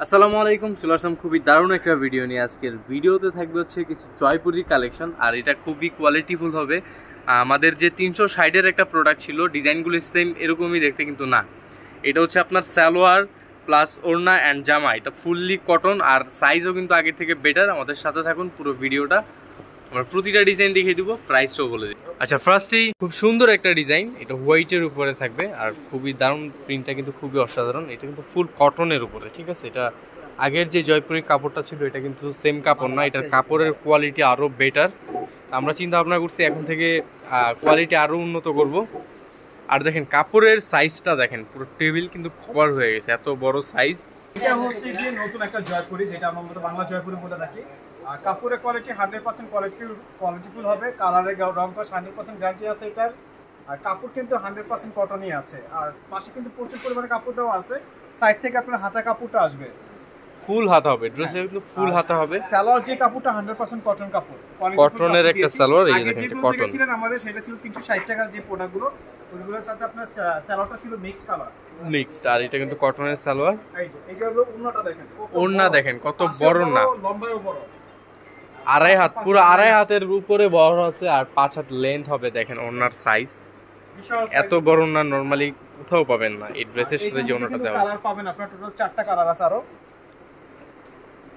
আসসালামু আলাইকুম, চলে আসলাম খুবই দারুণ একটা ভিডিও নিয়ে। আজকের ভিডিওতে থাকবে হচ্ছে কিছু জয়পুরি কালেকশন, আর এটা খুবই কোয়ালিটিফুল হবে। আমাদের যে 360-এর একটা প্রোডাক্ট ছিল, ডিজাইনগুলো সেম এরকমই দেখতে, কিন্তু না, এটা হচ্ছে আপনার সালোয়ার প্লাস ওড়না অ্যান্ড জামা। এটা ফুললি কটন, আর সাইজও কিন্তু আগের থেকে বেটার। আমাদের সাথে থাকুন পুরো ভিডিওটা, আমরা প্রতিটা ডিজাইন দেখিয়ে দিব, প্রাইসটাও বলে দিই। আচ্ছা, ফার্স্টেই খুব সুন্দর একটা ডিজাইন, এটা হোয়াইটের উপরে থাকবে আর খুবই দারুণ, প্রিন্টটা কিন্তু খুবই অসাধারণ। এটা কিন্তু ফুল কটনের উপরে, ঠিক আছে। এটা আগের যে জয়পুরি কাপড়টা ছিল এটা কিন্তু সেম কাপড় না, এটার কাপড়ের কোয়ালিটি আরও বেটার। আমরা চিন্তা ভাবনা করছি এখন থেকে কোয়ালিটি আরও উন্নত করব। আর দেখেন কাপড়ের সাইজটা দেখেন, পুরো টেবিল কিন্তু কভার হয়ে গেছে, এত বড় সাইজ। এটা হচ্ছে গিয়ে নতুন একটা জয়পুরি, যেটা আমরা মূলত বাংলা জয়পুরি বলে থাকি। আর কাপড়ের কোয়ালিটি 100% কোয়ালিটিফুল হবে। কালারের রং কস 100% গ্যারান্টি আছে এটার। আর কাপড় কিন্তু 100% কটনই আছে। আর পাশে কিন্তু প্রচুর পরিমাণে কাপড় দেওয়া আছে। সাইড থেকে আপনার হাতা কাপড়টা আসবে, ফুল হাতা হবে, ড্রেসে কিন্তু ফুল হাতা হবে। সালোয়ার যে কাপড়টা 100% কটন কাপড়, কটনের একটা সালোয়ার। এই যে দেখেন, এটা কটন ছিলেন আমাদের, সেটা ছিল 360 টাকার যে প্রোডাক্টগুলো, ওইগুলোর সাথে আপনার সালোয়ারটা ছিল মিক্স কালার, মিক্সড। আর এটা কিন্তু কটনের সালোয়ার। এই যে এটা হলো ওড়নাটা দেখেন, ওড়না দেখেন কত বড়, না লম্বায়ও বড়, আড়াই হাত, পুরো আড়াই হাতের উপরে বড় আছে, আর 5 হাত লেন্থ হবে। দেখেন ওড়নার সাইজ, এত বড় ওড়না নরমালি কোথাও পাবেন না। এই ড্রেসের সাথে যে ওড়নাটা দেওয়া আছে, কালার পাবেন আপনার টোটাল 4টা কালার আছে। আরো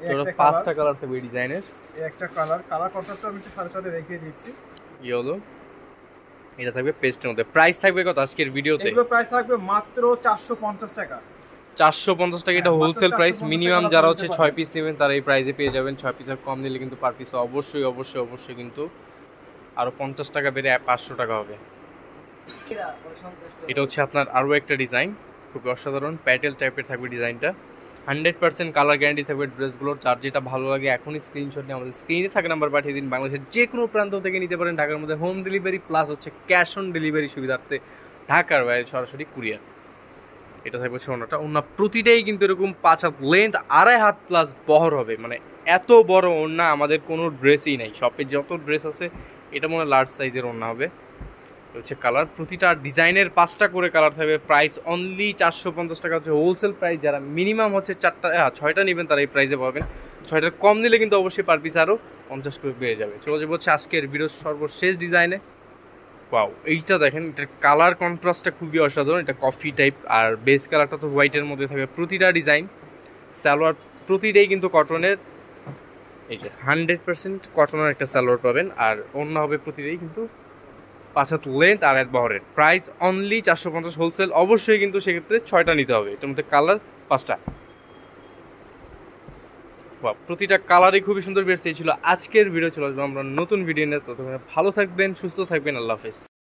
টোটাল 5টা কালার থাকবে এই ডিজাইনের। এই একটা কালার কন্ট্রাস্ট আমি একটু সাথে সাথে দেখিয়ে দিচ্ছি। ইয়েলো, এটা থাকবে পেস্টের মধ্যে। প্রাইস থাকবে কত আজকের ভিডিওতে? এগুলো প্রাইস থাকবে মাত্র 450 টাকা। 450 টাকা, এটা হোলসেল প্রাইস। মিনিমাম যারা হচ্ছে 6 পিস নেবেন তারা এই প্রাইসে পেয়ে যাবেন। 6 পিসের কম নিলে কিন্তু পার পিস অবশ্যই অবশ্যই অবশ্যই কিন্তু আরো 50 টাকা বেড়ে 500 টাকা হবে। এটা হচ্ছে আপনার আরও একটা ডিজাইন, খুবই অসাধারণ প্যাটেল টাইপের থাকবে ডিজাইনটা। 100% কালার গ্যারান্টি থাকবে ড্রেসগুলোর। যার যেটা ভালো লাগে এখনই স্ক্রিনশট নিয়ে আমাদের স্ক্রিনে থাকা নাম্বার পাঠিয়ে দিন। বাংলাদেশের যে কোনো প্রান্ত থেকে নিতে পারেন। ঢাকার মধ্যে হোম ডেলিভারি প্লাস হচ্ছে ক্যাশ অন ডেলিভারি সুবিধার্থে, ঢাকার বাইরে সরাসরি কুরিয়ার। এটা থাকবে ওড়নাটা। ওড়না প্রতিটাই কিন্তু এরকম 5 হাত লেন্থ, আড়াই হাত প্লাস বহর হবে। মানে এত বড় ওড়না আমাদের কোনো ড্রেসই নাই, শপে যত ড্রেস আছে এটা মনে হয় লার্জ সাইজের ওড়না হবে। হচ্ছে কালার, প্রতিটা ডিজাইনের 5টা করে কালার থাকবে। প্রাইস অনলি 450 টাকা হচ্ছে হোলসেল প্রাইস। যারা মিনিমাম হচ্ছে 6টা নেবেন তারা এই প্রাইসে পাবেন। 6টার কম নিলে কিন্তু অবশ্যই পার পিস আরও 50 করে পেয়ে যাবে। চলে যাবো হচ্ছে আজকের ভিডিওর সর্বশেষ ডিজাইনে। পাও, এইটা দেখেন, এটার কালার কন্ট্রাস্টটা খুবই অসাধারণ। এটা কফি টাইপ, আর বেস কালারটা তো হোয়াইটের মধ্যে থাকবে। প্রতিটা ডিজাইন সালোয়ার প্রতিটাই কিন্তু কটনের। এই যে 100% কটনের একটা সালোয়ার পাবেন। আর অন্য হবে প্রতিটাই কিন্তু 5 হাত লেন্থ আর এক বহরের। Price only 450 wholesale. অবশ্যই কিন্তু সেক্ষেত্রে 6টা নিতে হবে। এটার মধ্যে কালার 5টা। বা প্রতিটা কালারই খুবই সুন্দর বের। এই ছিল আজকের ভিডিও। চলে আসবো আমরা নতুন ভিডিও নিয়ে। ততক্ষণ ভালো থাকবেন, সুস্থ থাকবেন, আল্লাহ হাফেজ।